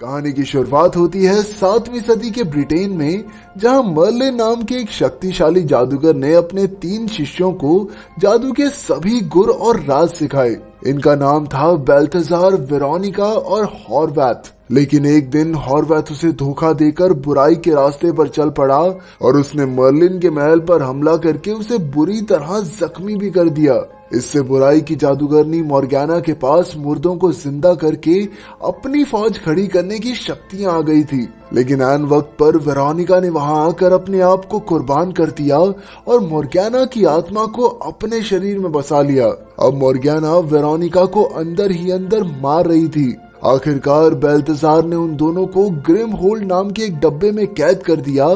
कहानी की शुरुआत होती है 7वीं सदी के ब्रिटेन में, जहां मर्लिन नाम के एक शक्तिशाली जादूगर ने अपने 3 शिष्यों को जादू के सभी गुर और राज सिखाए। इनका नाम था बेल्थेजार, वेरोनिका और हॉर्वैथ। लेकिन एक दिन हॉर्वैथ उसे धोखा देकर बुराई के रास्ते पर चल पड़ा और उसने मर्लिन के महल पर हमला करके उसे बुरी तरह जख्मी भी कर दिया। इससे बुराई की जादूगरनी मॉर्गेना के पास मुर्दों को जिंदा करके अपनी फौज खड़ी करने की शक्तियां आ गई थी। लेकिन ऐन वक्त पर वेरोनिका ने वहां आकर अपने आप को कुर्बान कर दिया और मॉर्गेना की आत्मा को अपने शरीर में बसा लिया। अब मॉर्गेना वेरोनिका को अंदर ही अंदर मार रही थी। आखिरकार बेल्थेजार ने उन दोनों को ग्रिम होल्ड नाम के एक डब्बे में कैद कर दिया,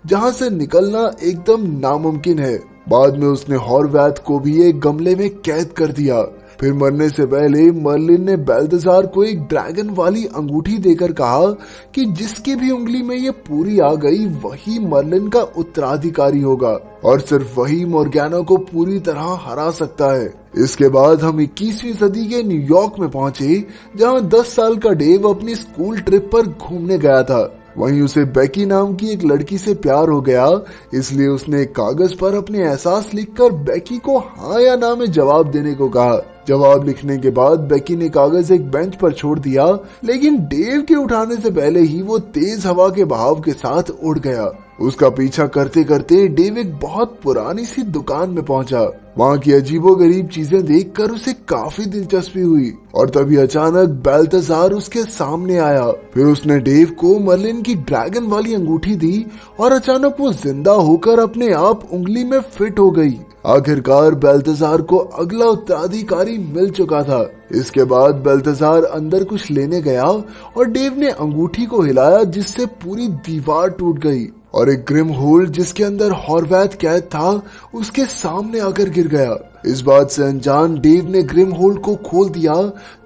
जहां से निकलना एकदम नामुमकिन है। बाद में उसने हॉर्वैथ को भी एक गमले में कैद कर दिया। फिर मरने से पहले मर्लिन ने बेल्थेजार को एक ड्रैगन वाली अंगूठी देकर कहा कि जिसकी भी उंगली में ये पूरी आ गई वही मर्लिन का उत्तराधिकारी होगा और सिर्फ वही मॉर्गेना को पूरी तरह हरा सकता है। इसके बाद हम 21वीं सदी के न्यूयॉर्क में पहुंचे, जहां 10 साल का डेव अपनी स्कूल ट्रिप पर घूमने गया था। वहीं उसे बेकी नाम की एक लड़की से प्यार हो गया, इसलिए उसने एक कागज पर अपने एहसास लिखकर बेकी को हाँ या ना में जवाब देने को कहा। जवाब लिखने के बाद बेकी ने कागज एक बेंच पर छोड़ दिया, लेकिन डेव के उठाने से पहले ही वो तेज हवा के बहाव के साथ उड़ गया। उसका पीछा करते करते डेव एक बहुत पुरानी सी दुकान में पहुंचा। वहां की अजीबोगरीब चीजें देखकर उसे काफी दिलचस्पी हुई और तभी अचानक बेल्थेजार उसके सामने आया। फिर उसने डेव को मर्लिन की ड्रैगन वाली अंगूठी दी और अचानक वो जिंदा होकर अपने आप उंगली में फिट हो गई। आखिरकार बेल्थेजार को अगला उत्तराधिकारी मिल चुका था। इसके बाद बेल्थेजार अंदर कुछ लेने गया और डेव ने अंगूठी को हिलाया, जिससे पूरी दीवार टूट गई और एक ग्रिम होल्ड जिसके अंदर हॉर्वैथ कैद था उसके सामने आकर गिर गया। इस बात से अनजान डेव ने ग्रिम होल्ड को खोल दिया,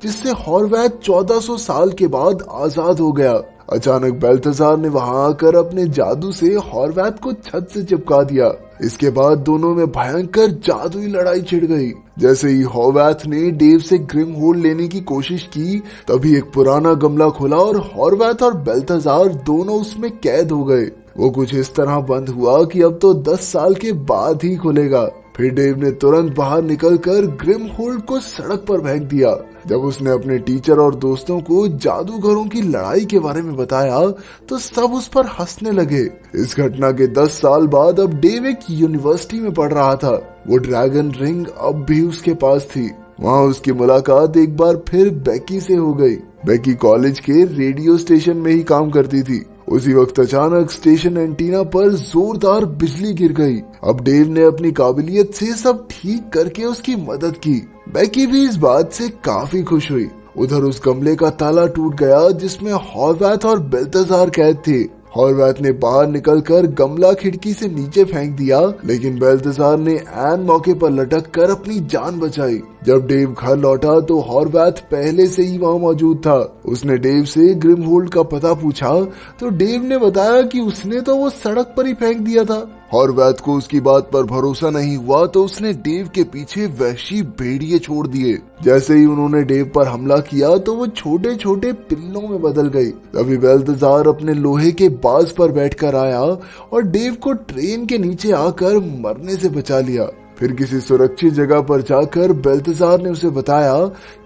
जिससे हॉर्वैथ 1400 साल के बाद आजाद हो गया। अचानक बेल्थेजार ने वहां आकर अपने जादू से हॉर्वैथ को छत से चिपका दिया। इसके बाद दोनों में भयंकर जादुई लड़ाई छिड़ गई। जैसे ही हॉर्वैथ ने डेव से ग्रिम होल्ड लेने की कोशिश की, तभी एक पुराना गमला खुला और हॉर्वैथ और बेल्थेजार दोनों उसमें कैद हो गए। वो कुछ इस तरह बंद हुआ कि अब तो 10 साल के बाद ही खुलेगा। फिर डेव ने तुरंत बाहर निकलकर ग्रिम होल्ड को सड़क पर फेंक दिया। जब उसने अपने टीचर और दोस्तों को जादूगरों की लड़ाई के बारे में बताया तो सब उस पर हंसने लगे। इस घटना के 10 साल बाद अब डेव एक यूनिवर्सिटी में पढ़ रहा था। वो ड्रैगन रिंग अब भी उसके पास थी। वहाँ उसकी मुलाकात एक बार फिर बेकी से हो गई। बेकी कॉलेज के रेडियो स्टेशन में ही काम करती थी। उसी वक्त अचानक स्टेशन एंटीना पर जोरदार बिजली गिर गई। अब डेव ने अपनी काबिलियत से सब ठीक करके उसकी मदद की। बेकी भी इस बात से काफी खुश हुई। उधर उस गमले का ताला टूट गया जिसमें हॉर्वैथ और बेल्थेजार कैद थे। हॉर्वैथ ने बाहर निकलकर गमला खिड़की से नीचे फेंक दिया, लेकिन बेल्थेजार ने ऐन मौके पर लटक कर अपनी जान बचाई। जब डेव घर लौटा तो हॉर्वैथ पहले से ही वहाँ मौजूद था। उसने डेव से ग्रिम होल्ड का पता पूछा तो डेव ने बताया कि उसने तो वो सड़क पर ही फेंक दिया था। हॉर्वैथ को उसकी बात पर भरोसा नहीं हुआ तो उसने डेव के पीछे वहशी भेड़िए छोड़ दिए। जैसे ही उन्होंने डेव पर हमला किया तो वो छोटे छोटे पिल्लों में बदल गई। तभी बेल्थेजार अपने लोहे के बाज पर बैठकर आया और डेव को ट्रेन के नीचे आकर मरने से बचा लिया। फिर किसी सुरक्षित जगह पर जाकर बेल्थेजार ने उसे बताया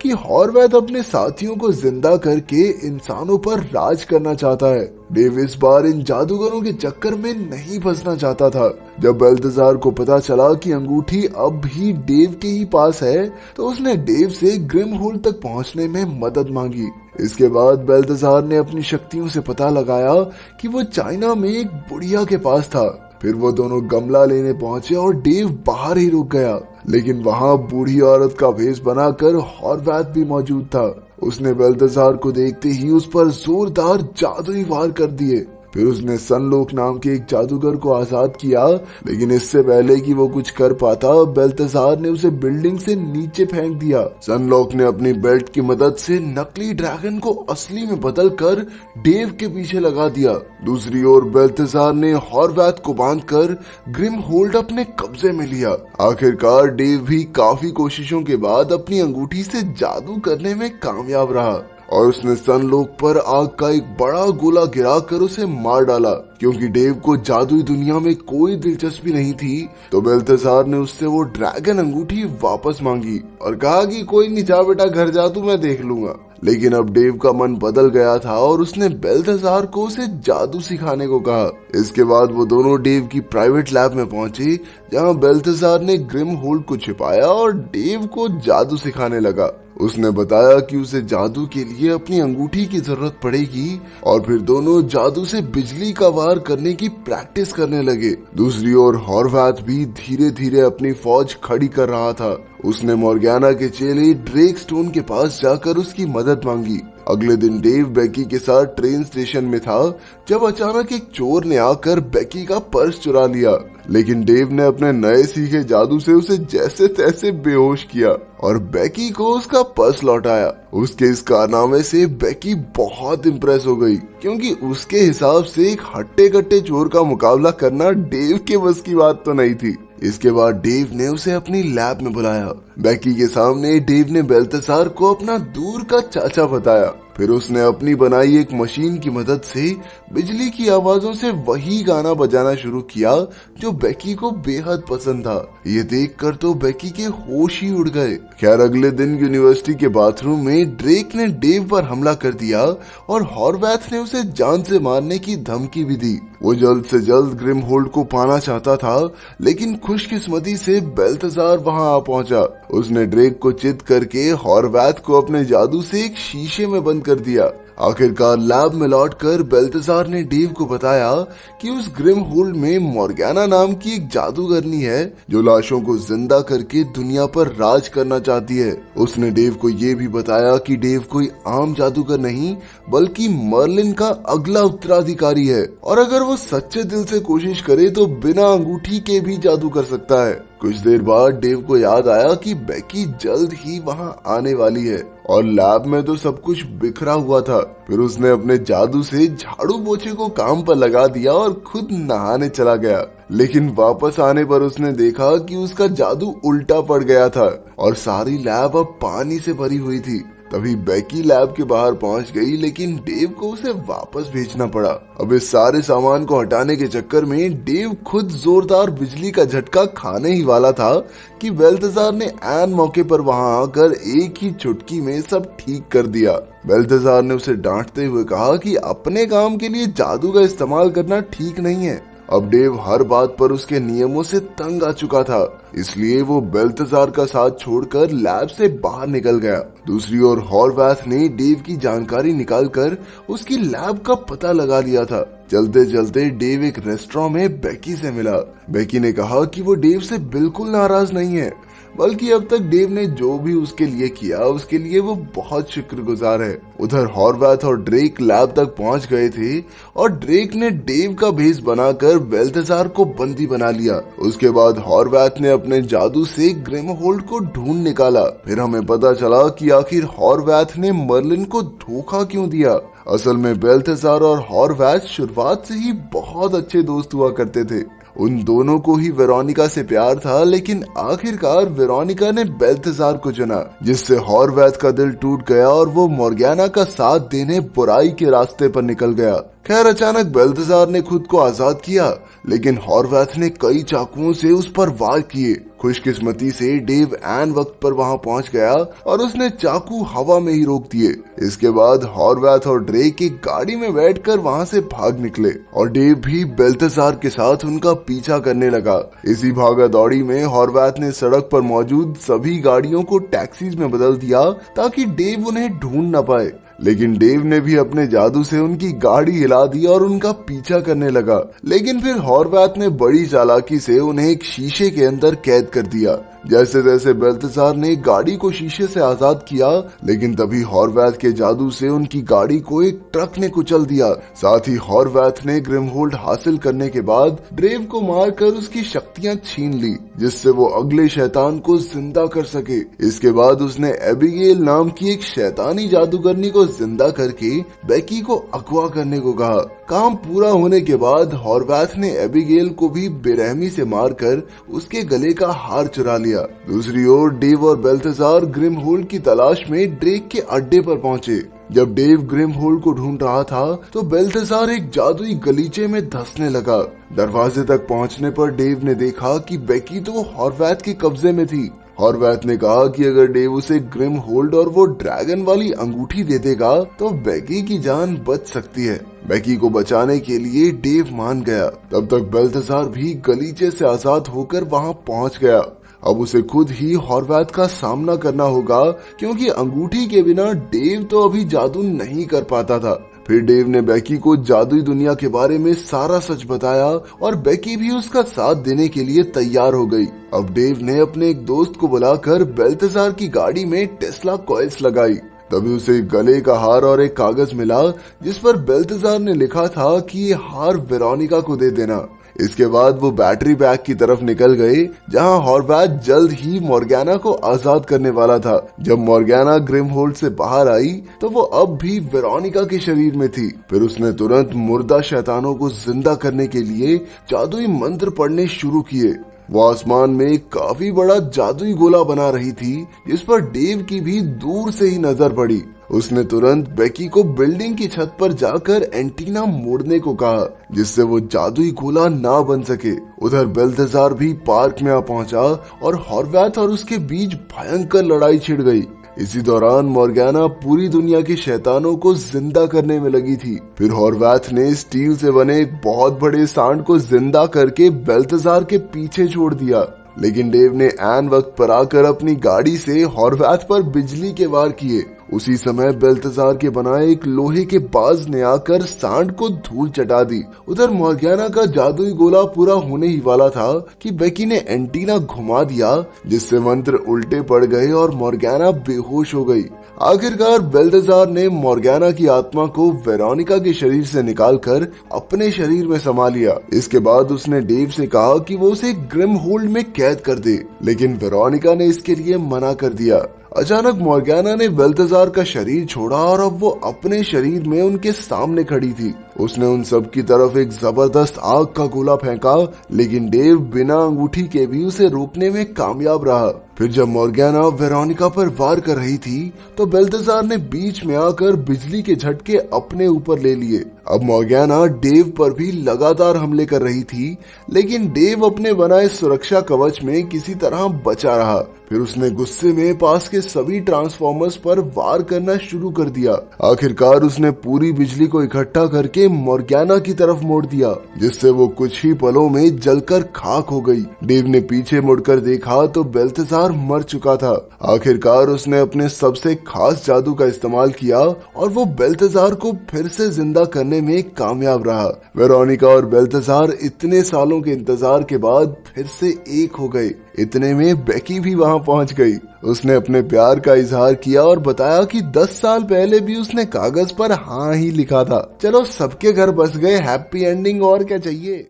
कि हॉर्वैथ अपने साथियों को जिंदा करके इंसानों पर राज करना चाहता है। डेव इस बार इन जादूगरों के चक्कर में नहीं फंसना चाहता था। जब बेल्थेजार को पता चला कि अंगूठी अब भी डेव के ही पास है तो उसने डेव से ग्रिम होल्ड तक पहुंचने में मदद मांगी। इसके बाद बेल्थेजार ने अपनी शक्तियों से पता लगाया कि वो चाइना में एक बुढ़िया के पास था। फिर वो दोनों गमला लेने पहुंचे और डेव बाहर ही रुक गया, लेकिन वहां बूढ़ी औरत का भेष बनाकर हॉर्वैथ भी मौजूद था। उसने बेल्थेजार को देखते ही उस पर जोरदार जादुई वार कर दिए। फिर उसने सनलोक नाम के एक जादूगर को आजाद किया, लेकिन इससे पहले कि वो कुछ कर पाता बेल्थेजार ने उसे बिल्डिंग से नीचे फेंक दिया। सनलोक ने अपनी बेल्ट की मदद से नकली ड्रैगन को असली में बदलकर डेव के पीछे लगा दिया। दूसरी ओर बेल्थेजार ने हॉर्वैथ को बांधकर ग्रिम होल्ड अपने कब्जे में लिया। आखिरकार डेव भी काफी कोशिशों के बाद अपनी अंगूठी से जादू करने में कामयाब रहा और उसने सनलोक पर आग का एक बड़ा गोला गिराकर उसे मार डाला। क्योंकि डेव को जादुई दुनिया में कोई दिलचस्पी नहीं थी, तो बेल्थेसार ने उससे वो ड्रैगन अंगूठी वापस मांगी और कहा कि कोई नहीं, जा बेटा घर जा, तू मैं देख लूंगा। लेकिन अब डेव का मन बदल गया था और उसने बेल्थेसार को उसे जादू सिखाने को कहा। इसके बाद वो दोनों डेव की प्राइवेट लैब में पहुंचे, जहां बेल्थेसार ने ग्रिमहोल्ड को छिपाया और डेव को जादू सिखाने लगा। उसने बताया कि उसे जादू के लिए अपनी अंगूठी की जरूरत पड़ेगी और फिर दोनों जादू से बिजली का वार करने की प्रैक्टिस करने लगे। दूसरी ओर हॉर्वैथ भी धीरे धीरे अपनी फौज खड़ी कर रहा था। उसने मॉर्गेना के चेले ड्रेक स्टोन के पास जाकर उसकी मदद मांगी। अगले दिन डेव बेकी के साथ ट्रेन स्टेशन में था जब अचानक एक चोर ने आकर बेकी का पर्स चुरा लिया। लेकिन डेव ने अपने नए सीखे जादू से उसे जैसे तैसे बेहोश किया और बेकी को उसका पर्स लौटाया। उसके इस कारनामे से बेकी बहुत इम्प्रेस हो गई, क्योंकि उसके हिसाब से एक हट्टे कट्टे चोर का मुकाबला करना डेव के बस की बात तो नहीं थी। इसके बाद डेव ने उसे अपनी लैब में बुलाया। बेकी के सामने डेव ने बेल्थेसार को अपना दूर का चाचा बताया। फिर उसने अपनी बनाई एक मशीन की मदद से बिजली की आवाजों से वही गाना बजाना शुरू किया जो बेकी को बेहद पसंद था। ये देखकर तो बेकी के होश ही उड़ गए। खैर, अगले दिन यूनिवर्सिटी के बाथरूम में ड्रेक ने डेव पर हमला कर दिया और हॉर्वैथ ने उसे जान से मारने की धमकी भी दी। वो जल्द से जल्द ग्रिमहोल्ड को पाना चाहता था, लेकिन खुशकिस्मती से बेल्थेसार वहां आ पहुंचा। उसने ड्रेक को चित करके हॉर्वैथ को अपने जादू से एक शीशे में बंद कर दिया। आखिरकार लैब में लौटकर बेल्थेसार ने डेव को बताया कि उस ग्रिमहोल्ड में मॉर्गेना नाम की एक जादूगरनी है जो लाशों को जिंदा करके दुनिया पर राज करना चाहती है। उसने डेव को ये भी बताया कि डेव कोई आम जादूगर नहीं बल्कि मर्लिन का अगला उत्तराधिकारी है और अगर वो सच्चे दिल से कोशिश करे तो बिना अंगूठी के भी जादू कर सकता है। कुछ देर बाद डेव को याद आया कि बेकी जल्द ही वहां आने वाली है और लैब में तो सब कुछ बिखरा हुआ था। फिर उसने अपने जादू से झाड़ू पोछे को काम पर लगा दिया और खुद नहाने चला गया। लेकिन वापस आने पर उसने देखा कि उसका जादू उल्टा पड़ गया था और सारी लैब अब पानी से भरी हुई थी। तभी बेकी लैब के बाहर पहुंच गई, लेकिन डेव को उसे वापस भेजना पड़ा। अब इस सारे सामान को हटाने के चक्कर में डेव खुद जोरदार बिजली का झटका खाने ही वाला था कि बेल्थेसार ने ऐन मौके पर वहां आकर एक ही चुटकी में सब ठीक कर दिया। बेल्थेसार ने उसे डांटते हुए कहा कि अपने काम के लिए जादू का इस्तेमाल करना ठीक नहीं है। अब डेव हर बात पर उसके नियमों से तंग आ चुका था, इसलिए वो बेल्थेसार का साथ छोड़कर लैब से बाहर निकल गया। दूसरी ओर हॉर्वैथ ने डेव की जानकारी निकालकर उसकी लैब का पता लगा लिया था। चलते चलते डेव एक रेस्टोरेंट में बेकी से मिला। बेकी ने कहा कि वो डेव से बिल्कुल नाराज नहीं है, बल्कि अब तक डेव ने जो भी उसके लिए किया उसके लिए वो बहुत शुक्रगुजार है। उधर हॉर्वैथ और ड्रेक लैब तक पहुंच गए थे और ड्रेक ने डेव का भेष बनाकर बेल्थेसार को बंदी बना लिया। उसके बाद हॉर्वैथ ने अपने जादू से ग्रिमहोल्ड को ढूंढ निकाला। फिर हमें पता चला कि आखिर हॉर्वैथ ने मर्लिन को धोखा क्यों दिया। असल में बेल्थेसार और हॉर्वैथ शुरुआत से ही बहुत अच्छे दोस्त हुआ करते थे। उन दोनों को ही वेरोनिका से प्यार था, लेकिन आखिरकार वेरोनिका ने बेल्थेसार को चुना, जिससे हॉर्वैथ का दिल टूट गया और वो मॉर्गेना का साथ देने बुराई के रास्ते पर निकल गया। खैर, अचानक बेल्थेसार ने खुद को आजाद किया, लेकिन हॉर्वैथ ने कई चाकुओं से उस पर वार किए। खुशकिस्मती से डेव ऐन वक्त पर वहां पहुंच गया और उसने चाकू हवा में ही रोक दिए। इसके बाद हॉर्वैथ और ड्रेक एक गाड़ी में बैठकर वहां से भाग निकले और डेव भी बेल्थेसार के साथ उनका पीछा करने लगा। इसी भागा दौड़ी में हॉर्वैथ ने सड़क पर मौजूद सभी गाड़ियों को टैक्सीज में बदल दिया ताकि डेव उन्हें ढूंढ न पाए। लेकिन डेव ने भी अपने जादू से उनकी गाड़ी हिला दी और उनका पीछा करने लगा। लेकिन फिर हॉर्वैथ ने बड़ी चालाकी से उन्हें एक शीशे के अंदर कैद कर दिया। जैसे तैसे बेल्थेसार ने गाड़ी को शीशे से आजाद किया, लेकिन तभी हॉर्वैथ के जादू से उनकी गाड़ी को एक ट्रक ने कुचल दिया। साथ ही हॉर्वैथ ने ग्रिमहोल्ड हासिल करने के बाद ड्रेव को मारकर उसकी शक्तियां छीन ली, जिससे वो अगले शैतान को जिंदा कर सके। इसके बाद उसने एबिगेल नाम की एक शैतानी जादूगरनी को जिंदा करके बेकी को अगवा करने को कहा। काम पूरा होने के बाद हॉर्वैथ ने एबिगेल को भी बेरहमी से मारकर उसके गले का हार चुरा लिया। दूसरी ओर डेव और बेल्थेसार ग्रिमहोल्ड की तलाश में ड्रेक के अड्डे पर पहुंचे। जब डेव ग्रिम होल्ड को ढूंढ रहा था तो बेल्थेसार एक जादुई गलीचे में धंसने लगा। दरवाजे तक पहुंचने पर डेव ने देखा कि बेकी तो हॉर्वैथ के कब्जे में थी। हॉर्वैथ ने कहा कि अगर डेव उसे ग्रिम होल्ड और वो ड्रैगन वाली अंगूठी दे देगा तो बेकी की जान बच सकती है। बेकी को बचाने के लिए डेव मान गया। तब तक बेल्थेसार भी गलीचे से आजाद होकर वहां पहुंच गया। अब उसे खुद ही हॉर्वैथ का सामना करना होगा, क्योंकि अंगूठी के बिना डेव तो अभी जादू नहीं कर पाता था। फिर डेव ने बेकी को जादुई दुनिया के बारे में सारा सच बताया और बेकी भी उसका साथ देने के लिए तैयार हो गई। अब डेव ने अपने एक दोस्त को बुलाकर बेल्थेसार की गाड़ी में टेस्ला कॉइल्स लगाई। तभी उसे गले का हार और एक कागज मिला जिस पर बेल्थेसार ने लिखा था कि ये हार वेरोनिका को दे देना। इसके बाद वो बैटरी बैग की तरफ निकल गए, जहां हॉर्वैथ जल्द ही मॉर्गैना को आजाद करने वाला था। जब मॉर्गैना ग्रिम होल्ड से बाहर आई तो वो अब भी वेरोनिका के शरीर में थी। फिर उसने तुरंत मुर्दा शैतानों को जिंदा करने के लिए जादुई मंत्र पढ़ने शुरू किए। वो आसमान में काफी बड़ा जादुई गोला बना रही थी, जिस पर डेव की भी दूर से ही नजर पड़ी। उसने तुरंत बेकी को बिल्डिंग की छत पर जाकर एंटीना मोड़ने को कहा, जिससे वो जादुई गोला ना बन सके। उधर बेल्थेसार भी पार्क में आ पहुंचा और हॉर्वैथ और उसके बीच भयंकर लड़ाई छिड़ गई। इसी दौरान मॉर्गैना पूरी दुनिया के शैतानों को जिंदा करने में लगी थी। फिर हॉर्वैथ ने स्टील से बने एक बहुत बड़े सांड को जिंदा करके बेल्थेसार के पीछे छोड़ दिया, लेकिन डेव ने ऐन वक्त पर आकर अपनी गाड़ी से हॉर्वैथ पर बिजली के वार किए। उसी समय बेल्थेसार के बनाए एक लोहे के बाज ने आकर सांड को धूल चटा दी। उधर मॉर्गैना का जादुई गोला पूरा होने ही वाला था कि बेकी ने एंटीना घुमा दिया, जिससे मंत्र उल्टे पड़ गए और मॉर्गैना बेहोश हो गई। आखिरकार बेल्थेसार ने मॉर्गैना की आत्मा को वेरोनिका के शरीर से निकालकर अपने शरीर में समा लिया। इसके बाद उसने डेव से कहा कि वो उसे ग्रिम होल्ड में कैद कर दे, लेकिन वेरोनिका ने इसके लिए मना कर दिया। अचानक मॉर्गैना ने बेल्थेसार का शरीर छोड़ा और अब वो अपने शरीर में उनके सामने खड़ी थी। उसने उन सब की तरफ एक जबरदस्त आग का गोला फेंका, लेकिन डेव बिना अंगूठी के भी उसे रोकने में कामयाब रहा। फिर जब मॉर्गैना वेरोनिका पर वार कर रही थी तो बेल्थेसार ने बीच में आकर बिजली के झटके अपने ऊपर ले लिए। अब मॉर्गैना डेव पर भी लगातार हमले कर रही थी, लेकिन डेव अपने बनाए सुरक्षा कवच में किसी तरह बचा रहा। फिर उसने गुस्से में पास के सभी ट्रांसफॉर्मर्स पर वार करना शुरू कर दिया। आखिरकार उसने पूरी बिजली को इकट्ठा करके मॉर्गैना की तरफ मोड़ दिया, जिससे वो कुछ ही पलों में जलकर खाक हो गई। डेव ने पीछे मुड़कर देखा तो बेल्थेसार मर चुका था। आखिरकार उसने अपने सबसे खास जादू का इस्तेमाल किया और वो बेल्थेसार को फिर से जिंदा करने में कामयाब रहा। वेरोनिका और बेल्थेसार इतने सालों के इंतजार के बाद फिर से एक हो गए। इतने में बेकी भी वहां पहुंच गई। उसने अपने प्यार का इजहार किया और बताया कि 10 साल पहले भी उसने कागज पर हाँ ही लिखा था। चलो सबके घर बस गए हैप्पी एंडिंग, और क्या चाहिए।